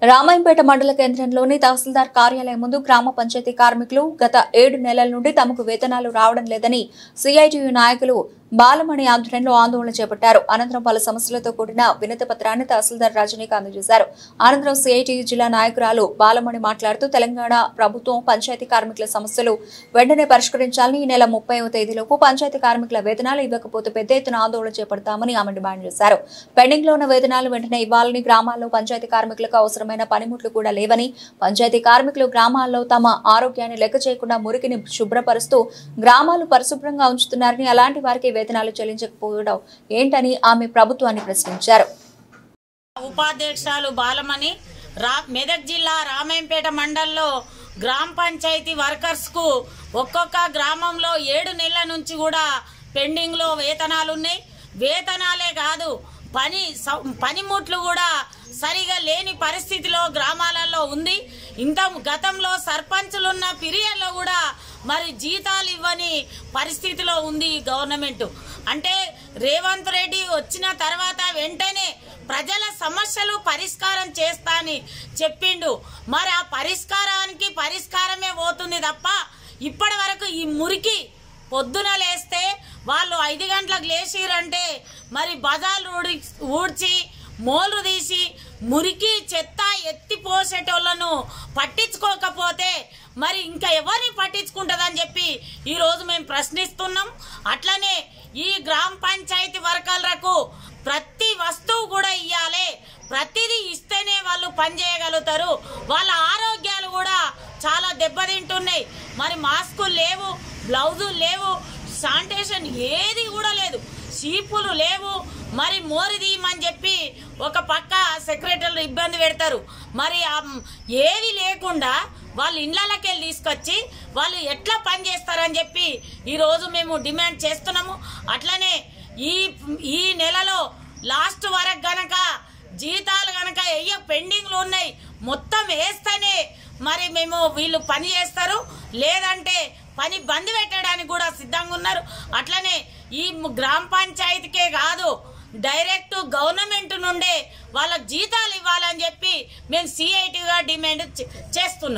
రామాయంపేట మండల కేంద్రంలోని తహసీల్దార్ కార్యాలయం ముందు గ్రామ పంచాయతీ కార్మికులు గత 7 నెలల నుండి తమకు వేతనాలు రావడం లేదని సిఐటియు నాయకులు బాలమణి ఆధ్వర్యంలో ఆందోళన చేపట్టారు. అనంతరం పలు సమస్యలతో కూడిన వినతి పత్రాన్ని తహసీల్దార్ రజనీకి అందజేశారు. అనంతరం సిఐటియు జిల్లా నాయకురాలు బాలమణి మాట్లాడుతూ తెలంగాణ ప్రభుత్వం పంచాయతీ కార్మికుల సమస్యలు వెంటనే పరిష్కరించాలని, ఈ నెల 30వ తేదీలోపు పంచాయతీ కార్మికుల వేతనాలు ఇవ్వకపోతే పెద్ద ఎత్తున ఆందోళన చేపడతామని ఆమె డిమాండ్ చేశారు. పెండింగ్ లో ఉన్న వేతనాలు వెంటనే ఇవ్వాలని, గ్రామాల్లో పంచాయతీ కార్మికులకు అవసరమైన పనిముట్లు కూడా లేవని, పంచాయతీ కార్మికులు గ్రామాల్లో తమ ఆరోగ్యాన్ని లెక్క చేయకుండా మురికిని శుభ్రపరుస్తూ గ్రామాలు పరిశుభ్రంగా ఉంచుతున్నారని, అలాంటి వారికి వేతనాలు చెల్లించకపోవడం ఏంటని ఆమె ప్రభుత్వాన్ని ప్రశ్నించారు. ఉపాధ్యక్షులు బాలమణి మెదక్ జిల్లా రామాయంపేట మండలంలో గ్రామ పంచాయతీ వర్కర్స్ కు ఒక్కొక్క గ్రామంలో 7 నెలల నుంచి కూడా పెండింగ్ లో వేతనాలు ఉన్నాయి. వేతనాలే కాదు, పనిముట్లు కూడా సరిగా లేని పరిస్థితిలో గ్రామాలలో ఉంది. ఇంత గతంలో సర్పంచులున్న పీరియడ్లో కూడా మరి జీతాలు ఇవ్వని పరిస్థితిలో ఉంది గవర్నమెంట్. అంటే రేవంత్ రెడ్డి వచ్చిన తర్వాత వెంటనే ప్రజల సమస్యలు పరిష్కారం చేస్తా అని చెప్పిండు. మరి ఆ పరిష్కారమే పోతుంది తప్ప ఇప్పటి వరకు ఈ మురికి పొద్దున లేస్తే వాళ్ళు 5 గంటలకు లేచిరంటే మరి బజార్లు ఊడ్చి మోలు తీసి మురికి చెత్త ఎత్తిపోసేటోళ్లను పట్టించుకోకపోతే మరి ఇంకా ఎవరిని పట్టించుకుంటుందని చెప్పి ఈరోజు మేము ప్రశ్నిస్తున్నాం. అట్లనే ఈ గ్రామ పంచాయతీ వర్కర్లకు ప్రతి వస్తువు కూడా ఇవ్వాలి. ప్రతిదీ ఇస్తేనే వాళ్ళు పనిచేయగలుగుతారు. వాళ్ళ ఆరోగ్యాలు కూడా చాలా దెబ్బతింటున్నాయి. మరి మాస్కులు లేవు, బ్లౌజులు లేవు, శానిటేషన్ ఏది కూడా లేదు, చీపులు లేవు. మరి మోరి తీయమని చెప్పి ఒక పక్క సెక్రటరీలు ఇబ్బంది పెడతారు. మరి ఏది లేకుండా వాళ్ళు ఇళ్లకి వెళ్ళి తీసుకొచ్చి వాళ్ళు ఎట్లా పని చేస్తారని చెప్పి ఈరోజు మేము డిమాండ్ చేస్తున్నాము. అట్లనే ఈ నెలలో లాస్ట్ వరకు గనక జీతాలు గనక పెండింగ్లు ఉన్నాయి, మొత్తం వేస్తేనే మరి మేము వీళ్ళు పని చేస్తారు, లేదంటే పని బంద్ పెట్టడానికి కూడా సిద్ధంగా ఉన్నారు. అట్లనే ఈ గ్రామ పంచాయతీకే కాదు, డైరెక్ట్ గవర్నమెంట్ నుండే వాళ్ళకి జీతాలు ఇవ్వాలని చెప్పి మేము సిఐటిగా డిమాండ్ చేస్తున్నాం.